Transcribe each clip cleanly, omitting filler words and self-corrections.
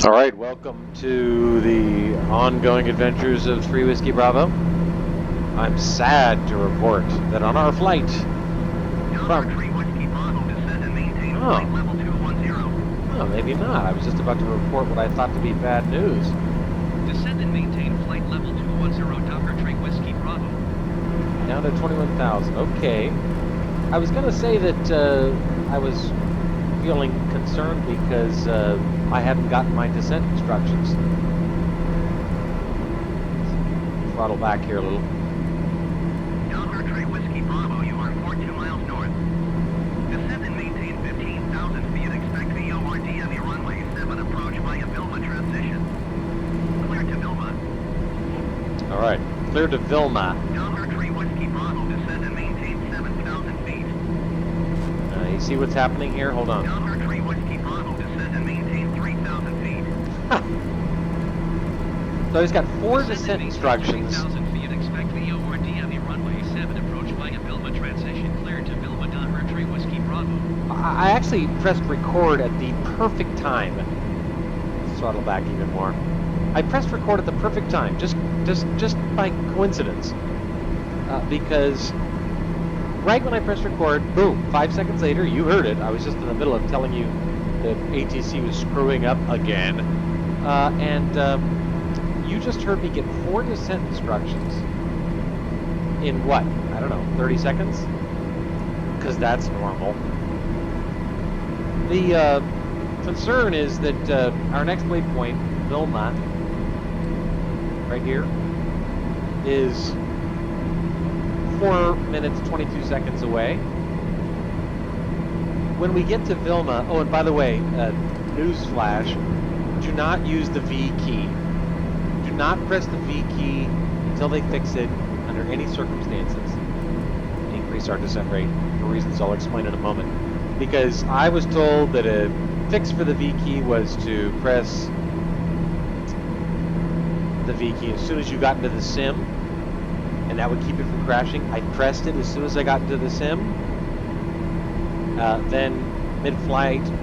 All right, welcome to the ongoing adventures of 3 Whiskey Bravo. I'm sad to report that on our flight from... 3 Whiskey Bravo, descend and maintain flight level 210. Oh, maybe not. I was just about to report what I thought to be bad news. Descend and maintain flight level 210, Dr. 3 Whiskey Bravo. Down to 21,000. Okay. I was going to say that I was feeling concerned because I hadn't gotten my descent instructions. Throttle back here a little. Dr. 3 Whiskey Bravo, you are 42 miles north. Descend and maintain 15,000 feet. Expect VORD heavy runway 7 approach via Vilma transition. Clear to Vilma. All right, clear to Vilma. Dr. 3 Whiskey Bravo, descend and maintain 7,000 feet. You see what's happening here? Hold on. Dr. 3 Whiskey Bravo, descend and maintain 3,000 feet. So he's got 4 descent instructions. 3,000 feet. Expect VORD heavy runway 7 approach via Vilma transition. Clear to Vilma. Dr. 3 Whiskey Bravo. I actually pressed record at the perfect time. Let's throttle back even more. I pressed record at the perfect time, just by coincidence, because right when I pressed record, boom! 5 seconds later, you heard it. I was just in the middle of telling you that ATC was screwing up again, and you just heard me get 4 descent instructions in what? I don't know, 30 seconds? Because that's normal. The concern is that our next waypoint, Vilma, right here, is 4 minutes, 22 seconds away. When we get to Vilma, oh, and by the way, newsflash, do not use the V key. Do not press the V key until they fix it under any circumstances. Increase our descent rate for reasons I'll explain in a moment. Because I was told that a fix for the V key was to press the V key as soon as you got into the sim, and that would keep it from crashing. I pressed it as soon as I got into the sim. Then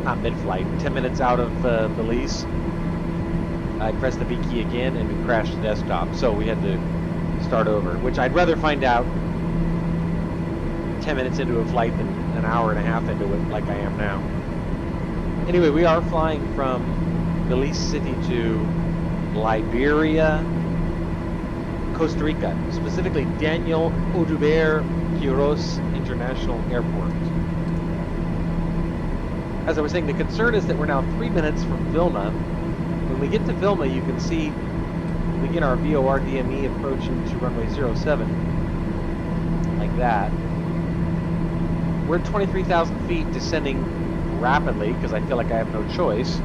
not mid-flight, 10 minutes out of Belize, I pressed the V key again and it crashed the desktop. So we had to start over, which I'd rather find out 10 minutes into a flight than an hour and a half into it like I am now. Anyway, we are flying from Belize City to Liberia, Costa Rica, specifically Daniel Oduber Quiros International Airport. As I was saying, the concern is that we're now 3 minutes from Vilma. When we get to Vilma, you can see we get our VORDME approaching to runway 07, like that. We're at 23,000 feet, descending rapidly because I feel like I have no choice.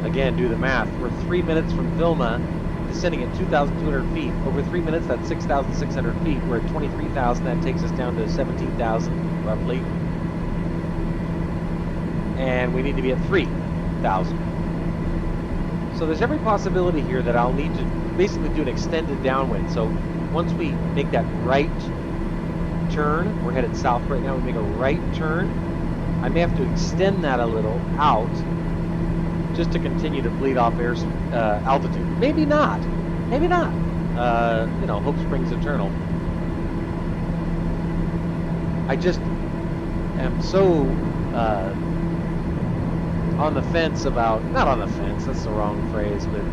Again, do the math. We're 3 minutes from Vilma, descending at 2,200 feet. Over 3 minutes, that's 6,600 feet. We're at 23,000. That takes us down to 17,000, roughly. And we need to be at 3,000. So there's every possibility here that I'll need to basically do an extended downwind. So once we make that right turn, we're headed south right now, we make a right turn, I may have to extend that a little out just to continue to bleed off air altitude. Maybe not. Maybe not. You know, hope springs eternal. I just am so on the fence about, not on the fence, that's the wrong phrase, but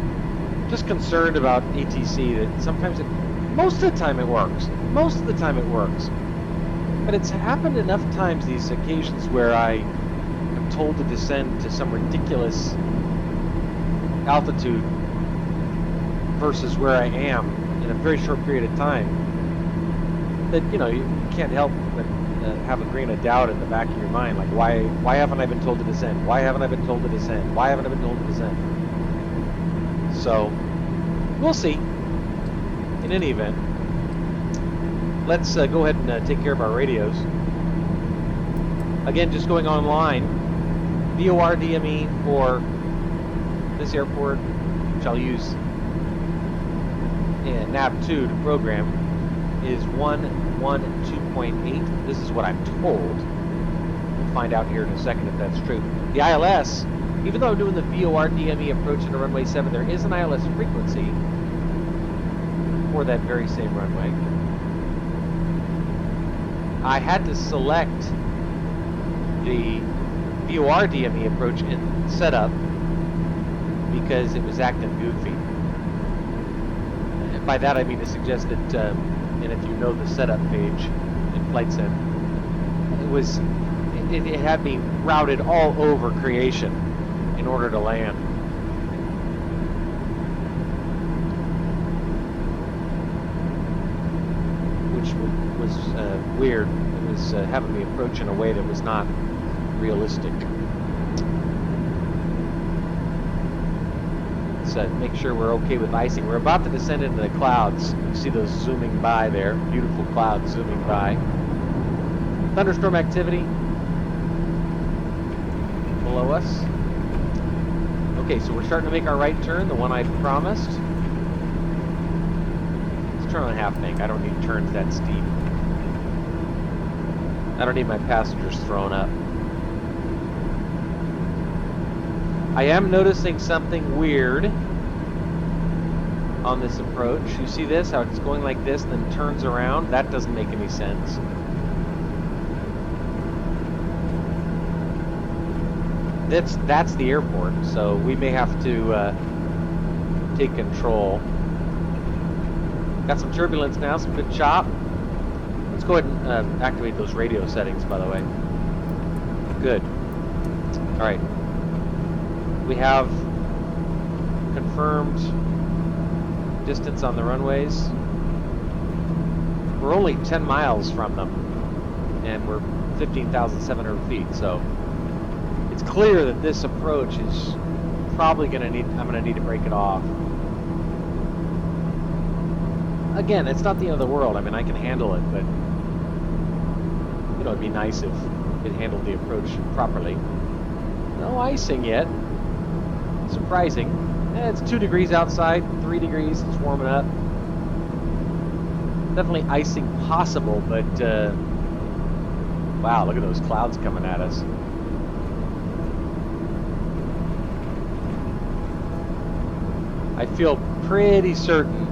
just concerned about ATC that sometimes most of the time it works. Most of the time it works. But it's happened enough times, these occasions where I am told to descend to some ridiculous altitude versus where I am in a very short period of time, that, you know, you can't help but have a grain of doubt in the back of your mind, like, why haven't I been told to descend? Why haven't I been told to descend? Why haven't I been told to descend? So, we'll see. In any event, let's go ahead and take care of our radios. Again, just going online, VORDME for this airport, which I'll use in nav2 to program, is 112.8. This is what I'm told. We'll find out here in a second if that's true. The ILS even though I'm doing the VOR DME approach into runway 7, there is an ILS frequency for that very same runway. I had to select the VOR DME approach in setup because it was acting goofy. And by that I mean to suggest that, and if you know the setup page in FlightSim, it had me routed all over creation in order to land. Which was weird. It was having me approach in a way that was not realistic. Let's make sure we're okay with icing. We're about to descend into the clouds. You see those zooming by there. Beautiful clouds zooming by. Thunderstorm activity below us. Okay, so we're starting to make our right turn, the one I promised. Let's turn on half bank. I don't need turns that steep. I don't need my passengers thrown up. I am noticing something weird on this approach. You see this? How it's going like this and then turns around? That doesn't make any sense. That's the airport, so we may have to take control. Got some turbulence now, some good chop. Let's go ahead and activate those radio settings, by the way. Good. All right. We have confirmed distance on the runways. We're only 10 miles from them, and we're 15,700 feet, so it's clear that this approach is probably I'm gonna need to break it off. Again, it's not the end of the world. I mean, I can handle it, but you know, it'd be nice if it handled the approach properly. No icing yet. Surprising. It's 2 degrees outside, 3 degrees, it's warming up. Definitely icing possible, but wow, look at those clouds coming at us. I feel pretty certain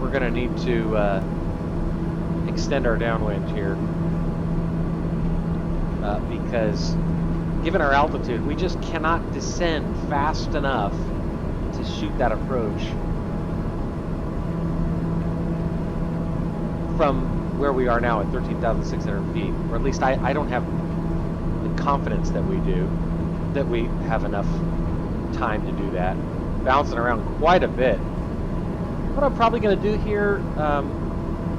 we're going to need to extend our downwind here because given our altitude, we just cannot descend fast enough to shoot that approach from where we are now at 13,600 feet, or at least I don't have the confidence that we do, that we have enough time to do that. Bouncing around quite a bit. What I'm probably going to do here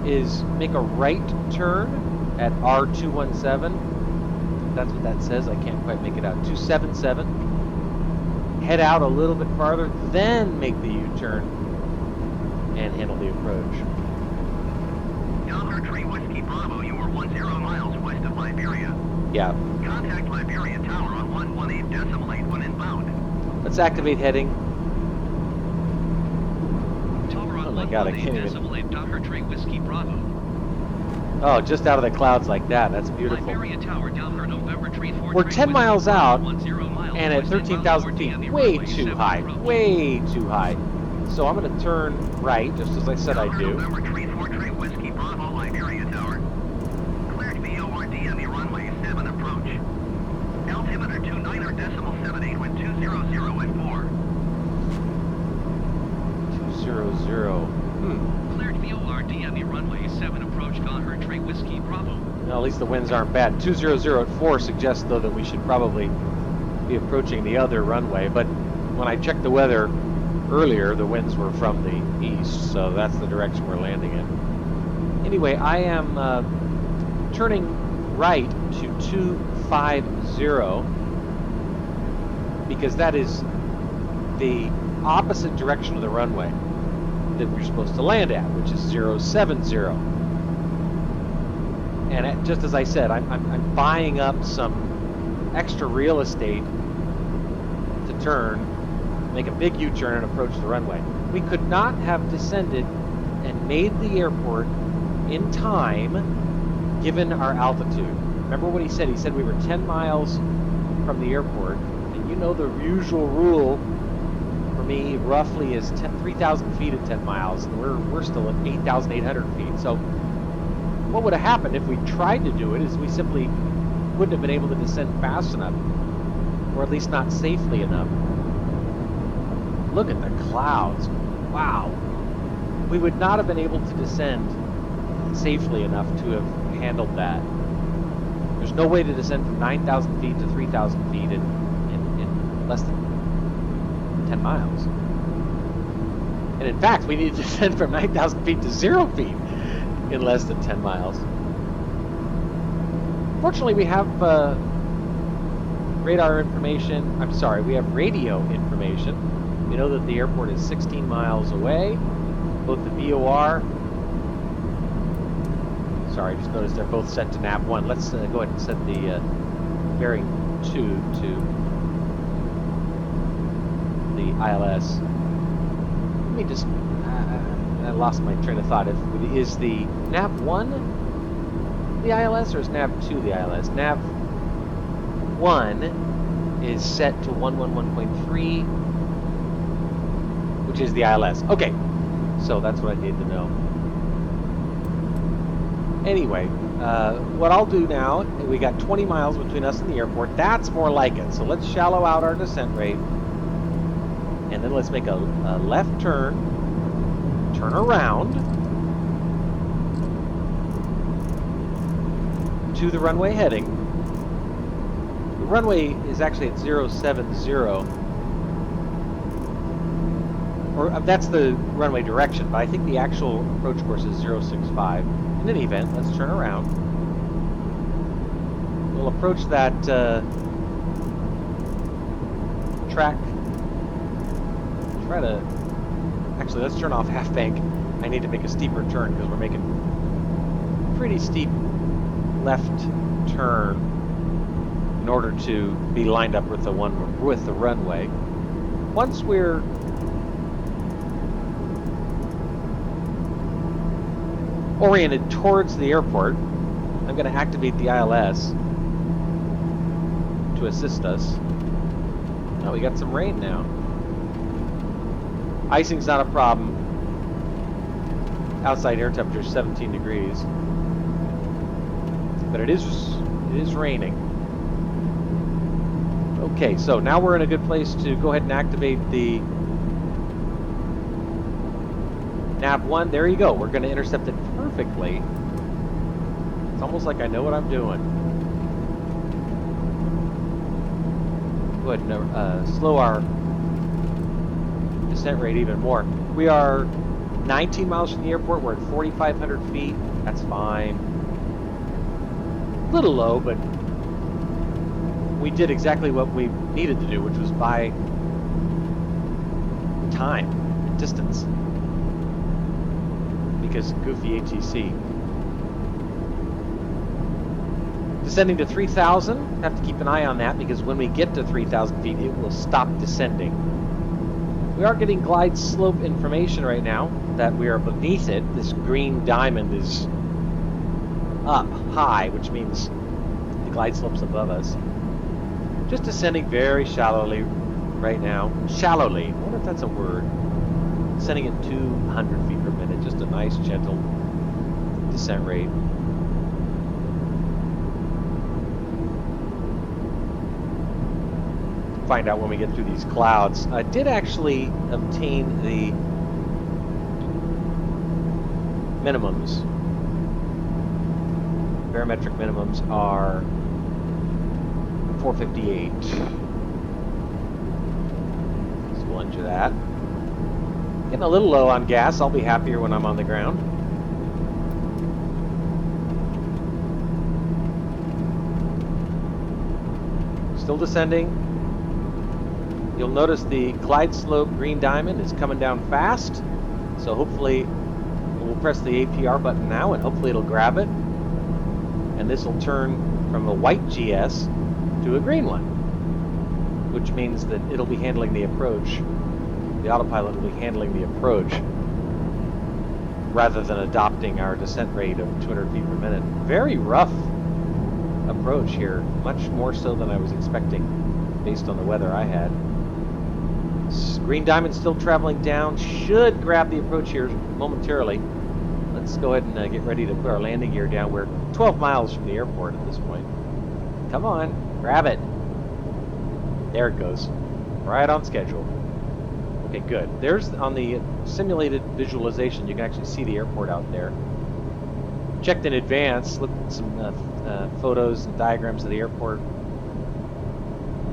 is make a right turn at R217. That's what that says. I can't quite make it out. 277. Head out a little bit farther, then make the U-turn and handle the approach. Delta 3 Whiskey Bravo, you are 10 miles west of Liberia. Yeah. Contact Liberia Tower on 118.8 when inbound. Let's activate heading. Oh my God, I can't even. Delta 3 Whiskey Bravo. Oh, just out of the clouds like that. That's beautiful. Liberia Tower, Delta November 3 We're 10 miles out and at 13,000 feet. Way too high. Way too high. So I'm going to turn right, just as I said I'd do. November 343 Whiskey Bravo, Liberia Tower. Cleared VOR DME runway 7 approach. Altimeter 29.78 wind 200 at 4. 200. Cleared VOR DME runway 7 approach, Delta 3 Whiskey Bravo. Well, at least the winds aren't bad. 200 at 4 suggests, though, that we should probably be approaching the other runway. But when I checked the weather earlier, the winds were from the east, so that's the direction we're landing in. Anyway, I am turning right to 250 because that is the opposite direction of the runway that we're supposed to land at, which is 070. And just as I said, I'm buying up some extra real estate to turn, make a big U-turn and approach the runway. We could not have descended and made the airport in time given our altitude. Remember what he said? He said we were 10 miles from the airport, and you know the usual rule for me roughly is 3,000 feet at 10 miles, and we're still at 8,800 feet. So what would have happened if we tried to do it is we simply wouldn't have been able to descend fast enough, or at least not safely enough. Look at the clouds. Wow. We would not have been able to descend safely enough to have handled that. There's no way to descend from 9,000 feet to 3,000 feet in less than 10 miles. And in fact, we need to descend from 9,000 feet to 0 feet in less than 10 miles. Fortunately, we have radar information. I'm sorry, we have radio information. We know that the airport is 16 miles away. Both the VOR. Sorry, I just noticed they're both set to nav 1. Let's go ahead and set the bearing 2 to the ILS. Let me just, I lost my train of thought. Is the nav 1 the ILS or is nav 2 the ILS? Nav 1 is set to 111.3, which is the ILS. Okay, so that's what I need to know. Anyway, what I'll do now, we got 20 miles between us and the airport. That's more like it. So let's shallow out our descent rate. And then let's make a left turn around to the runway heading. The runway is actually at 070. Or that's the runway direction, but I think the actual approach course is 065. In any event, let's turn around. We'll approach that track. Try to... Actually, let's turn off half bank. I need to make a steeper turn because we're making pretty steep left turn in order to be lined up with the runway. Once we're oriented towards the airport, I'm going to activate the ILS to assist us. Oh, we got some rain now. Icing's not a problem. Outside air temperature is 17 degrees. But it is raining. Okay, so now we're in a good place to go ahead and activate the nav 1. There you go. We're going to intercept it perfectly. It's almost like I know what I'm doing. Go ahead and slow our descent rate even more. We are 19 miles from the airport. We're at 4,500 feet. That's fine. A little low, but we did exactly what we needed to do, which was buy time and distance. Because goofy ATC. Descending to 3,000, have to keep an eye on that because when we get to 3,000 feet, it will stop descending. We are getting glide slope information right now that we are beneath it. This green diamond is up high, which means the glide slope's above us. Just descending very shallowly right now. Shallowly. I wonder if that's a word. Descending at 200 feet per minute. Just a nice, gentle descent rate. Find out when we get through these clouds. I did actually obtain the minimums. Barometric minimums are 458. So we'll enter that. Getting a little low on gas. I'll be happier when I'm on the ground. Still descending. You'll notice the glide slope green diamond is coming down fast. So hopefully we'll press the APR button now and hopefully it'll grab it. And this will turn from a white GS to a green one, which means that it'll be handling the approach. The autopilot will be handling the approach rather than adopting our descent rate of 200 feet per minute. Very rough approach here, much more so than I was expecting. based on the weather I had. Green Diamond still traveling down. Should grab the approach here momentarily. Let's go ahead and get ready to put our landing gear down. We're 12 miles from the airport at this point. Come on, grab it. There it goes. Right on schedule. Okay, good. There's, on the simulated visualization, you can actually see the airport out there. Checked in advance, looked at some photos and diagrams of the airport.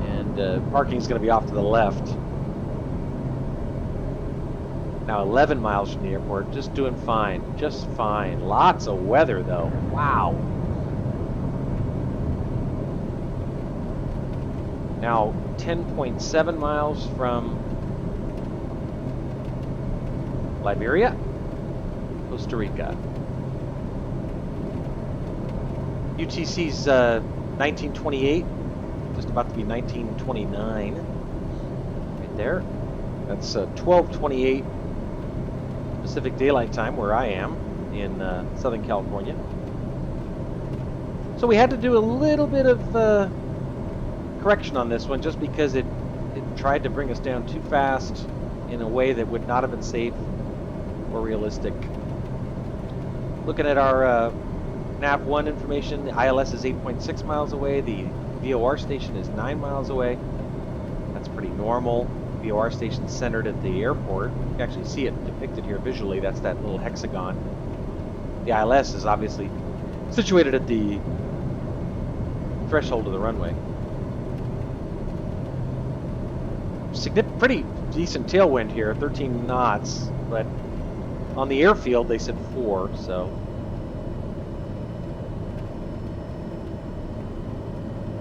And parking is going to be off to the left. Now 11 miles from the airport, just doing fine, just fine. Lots of weather though, wow. Now 10.7 miles from Liberia, Costa Rica. UTC's 1928, just about to be 1929, right there. That's 12:28 Pacific Daylight Time where I am in Southern California. So we had to do a little bit of correction on this one just because it tried to bring us down too fast in a way that would not have been safe or realistic. Looking at our nav1 information, the ILS is 8.6 miles away, the VOR station is 9 miles away. That's pretty normal. VOR station centered at the airport. You can actually see it depicted here visually. That's that little hexagon. The ILS is obviously situated at the threshold of the runway. Pretty decent tailwind here, 13 knots, but on the airfield they said 4, so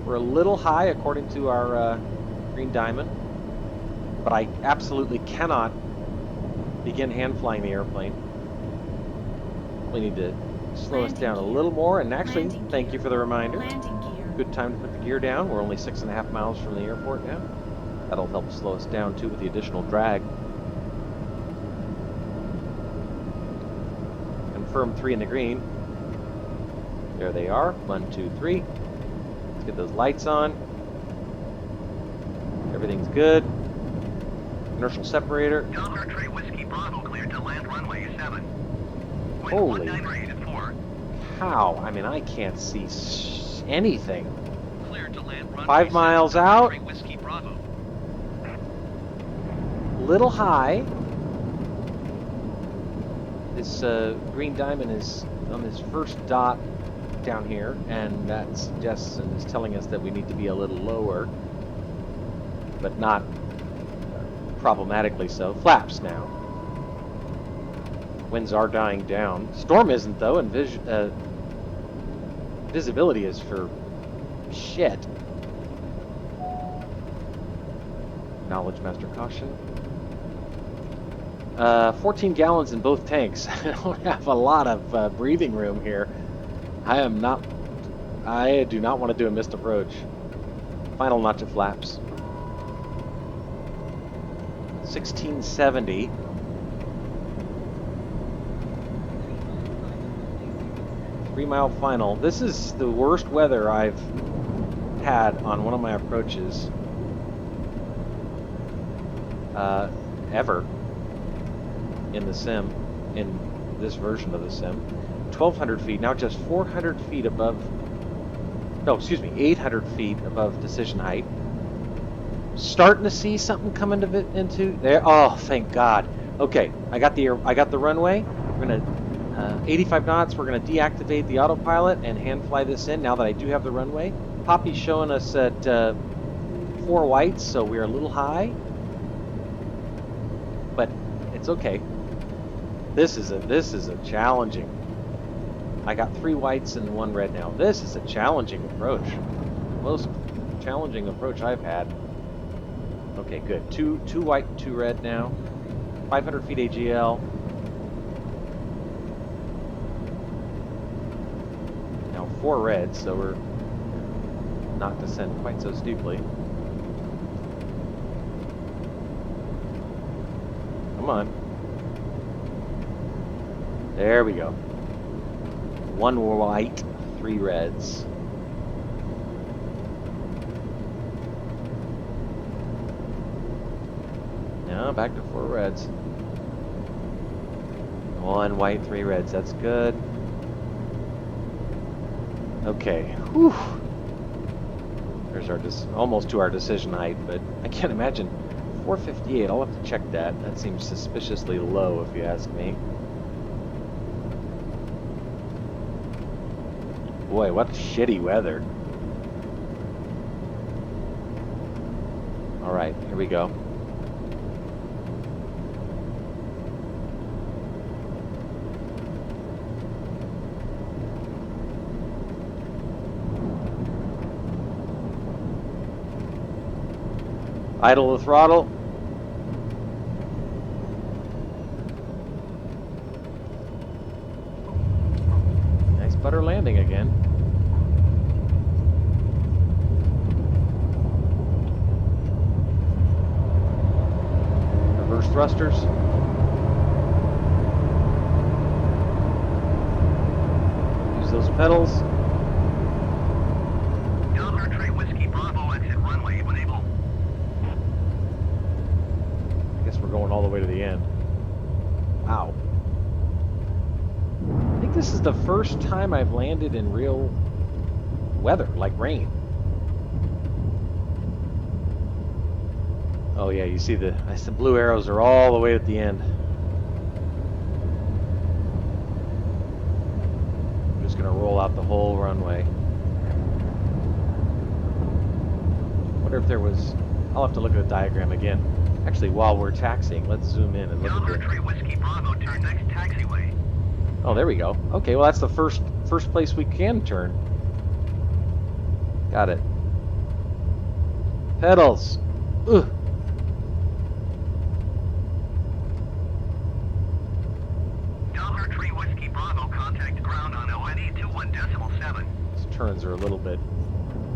we're a little high according to our Green Diamond. But I absolutely cannot begin hand flying the airplane. We need to slow us down a little more. And actually, thank you for the reminder. Good time to put the gear down. We're only 6.5 miles from the airport now. That'll help slow us down too with the additional drag. Confirm 3 in the green. There they are. 1, 2, 3. Let's get those lights on. Everything's good. Inertial separator. Delta Tree Whiskey Bravo cleared to land runway 7. Holy cow. How? I mean, I can't see anything. Cleared to land runway 5 miles out. Whiskey Bravo. Little high. This Green Diamond is on this first dot down here, and that suggests and is telling us that we need to be a little lower, but not problematically so. Flaps now. Winds are dying down. Storm isn't though, and visibility is for shit. Knowledge master caution. 14 gallons in both tanks. I don't have a lot of breathing room here. I do not want to do a missed approach. Final notch of flaps. 1670. Three-mile final. This is the worst weather I've had on one of my approaches ever in the sim, in this version of the sim. 1,200 feet, now just 400 feet above, no, excuse me, 800 feet above decision height. Starting to see something coming into there. Oh, thank God. Okay, I got the runway. We're gonna 85 knots. We're gonna deactivate the autopilot and hand fly this in. Now that I do have the runway, Poppy's showing us at 4 whites, so we're a little high, but it's okay. This is a challenging. I got 3 whites and 1 red now. This is a challenging approach. Most challenging approach I've had. Okay, good. Two white and 2 red now. 500 feet AGL. Now 4 reds, so we're not descend quite so steeply. Come on. There we go. 1 white, 3 reds. No, back to 4 reds. 1 white, 3 reds. That's good. Okay. Whew. There's our almost to our decision height, but I can't imagine 458. I'll have to check that. That seems suspiciously low, if you ask me. Boy, what shitty weather. All right, here we go. Idle the throttle. Nice butter landing again. Reverse thrusters. Use those pedals. Delta Whiskey Bravo exit runway when able. We're going all the way to the end. Wow. I think this is the first time I've landed in real weather, like rain. Oh yeah, you see the blue arrows are all the way at the end. I'm just gonna roll out the whole runway. Wonder if there was, I'll have to look at the diagram again. Actually, while we're taxiing, let's zoom in and look at Delta Whiskey Bravo, turn next taxiway. Oh, there we go. Okay, well that's the first place we can turn. Got it. Pedals. Ugh. Delta Whiskey Bravo, contact ground on ONE 21.7. These turns are a little bit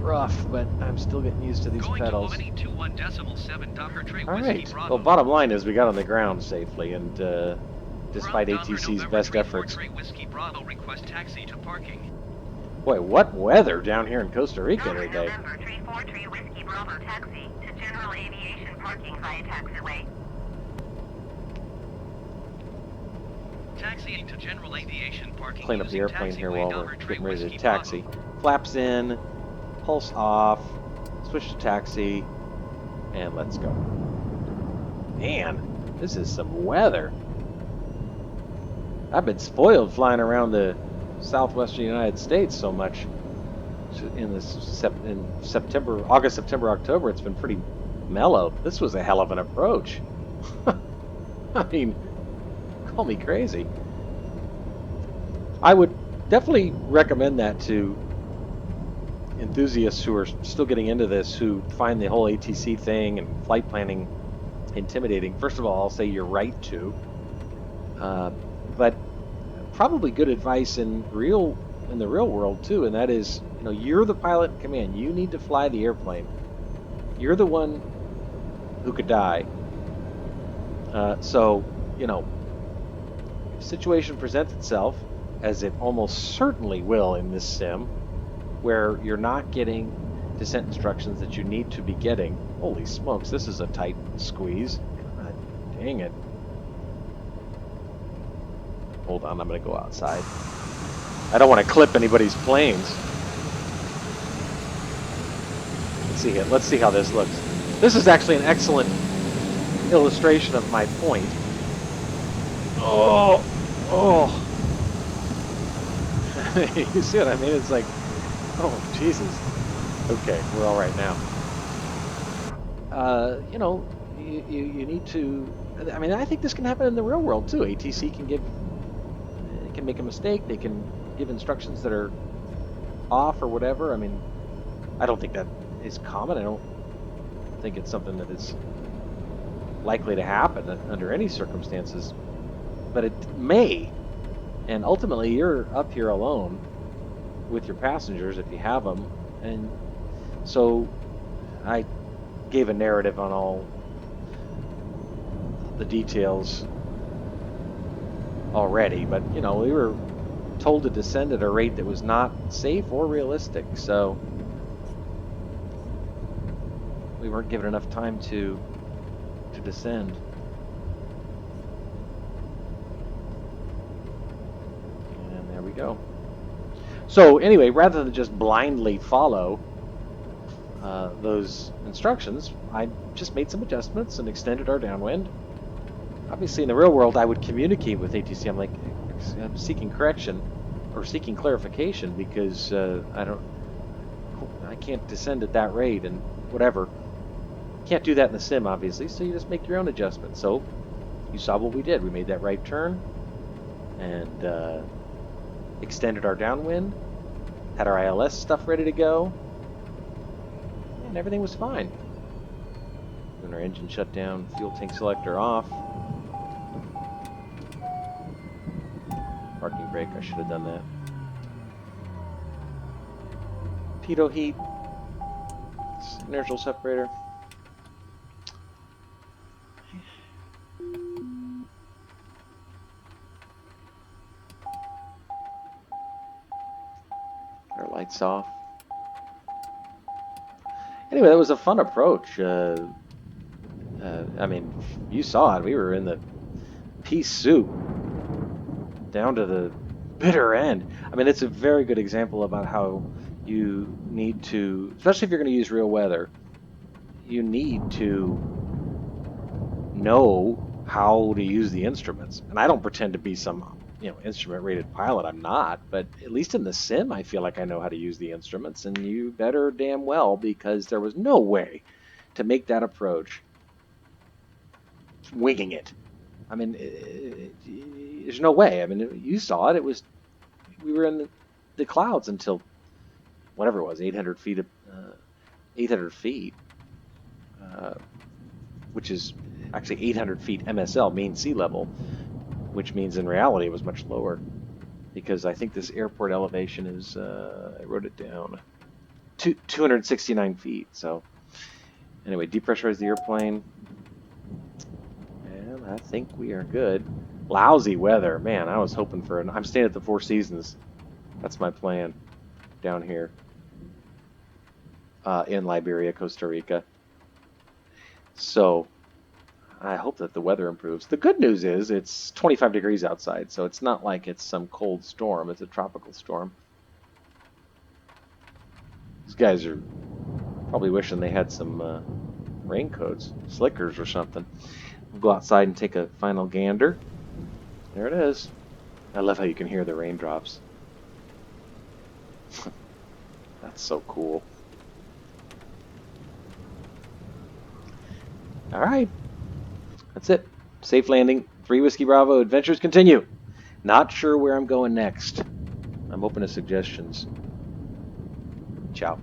rough, but I'm still getting used to these pedals. Going to 21.7 All right. Well, bottom line is we got on the ground safely, and despite ATC's best efforts. Whiskey Bravo, request taxi to parking. Boy, what weather down here in Costa Rica today. November 343 Whiskey Bravo taxi to general aviation parking via taxiway. Taxiing to general aviation parking. Clean up the airplane here while we're getting ready to taxi. Flaps in, pulse off, switch to taxi, and let's go. Man, this is some weather. I've been spoiled flying around the southwestern United States so much. In September, August, September, October, it's been pretty mellow. This was a hell of an approach. I mean, call me crazy. I would definitely recommend that to enthusiasts who are still getting into this, who find the whole ATC thing and flight planning intimidating. First of all, I'll say you're right to, but probably good advice in the real world too, and that is, you know, you're the pilot in command. You need to fly the airplane. You're the one who could die. So, you know, if a situation presents itself, as it almost certainly will in this sim, where you're not getting descent instructions that you need to be getting. Holy smokes, this is a tight squeeze. God dang it. Hold on, I'm going to go outside. I don't want to clip anybody's planes. Let's see how this looks. This is actually an excellent illustration of my point. Oh. You see what I mean? It's like, oh, Jesus. Okay, we're all right now. You know, you need to... I mean, I think this can happen in the real world, too. ATC can make a mistake. They can give instructions that are off or whatever. I mean, I don't think that is common. I don't think it's something that is likely to happen under any circumstances. But it may. And ultimately, you're up here alone with your passengers if you have them. And so I gave a narrative on all the details already, but you know, we were told to descend at a rate that was not safe or realistic, so we weren't given enough time to descend. go. So anyway, rather than just blindly follow those instructions, I just made some adjustments and extended our downwind. Obviously, in the real world, I would communicate with ATC. I'm like, I'm seeking correction or seeking clarification because I can't descend at that rate and whatever. Can't do that in the sim, obviously, so you just make your own adjustments. So you saw what we did. We made that right turn and extended our downwind, had our ILS stuff ready to go, and everything was fine. Doing our engine shutdown, fuel tank selector off. Parking brake, I should have done that. Pitot heat, inertial separator. Our lights off. Anyway, that was a fun approach. I mean, you saw it. We were in the pea soup down to the bitter end. I mean, it's a very good example about how you need to, especially if you're going to use real weather, you need to know how to use the instruments. And I don't pretend to be some, instrument-rated pilot. I'm not. But at least in the sim, I feel like I know how to use the instruments. And you better damn well, because there was no way to make that approach winging it. I mean, there's no way. I mean, you saw it. We were in the clouds until whatever it was, 800 feet, 800 feet, which is actually 800 feet MSL, mean sea level, which means in reality it was much lower because I think this airport elevation is, I wrote it down, 269 feet. So anyway, depressurize the airplane. And I think we are good. Lousy weather. Man, I was hoping for I'm staying at the Four Seasons. That's my plan down here in Liberia, Costa Rica. So I hope that the weather improves. The good news is it's 25 degrees outside, so it's not like it's some cold storm. It's a tropical storm. These guys are probably wishing they had some raincoats, slickers or something. We'll go outside and take a final gander. There it is. I love how you can hear the raindrops. That's so cool. All right. That's it. Safe landing. 3 Whiskey Bravo. Adventures continue. Not sure where I'm going next. I'm open to suggestions. Ciao.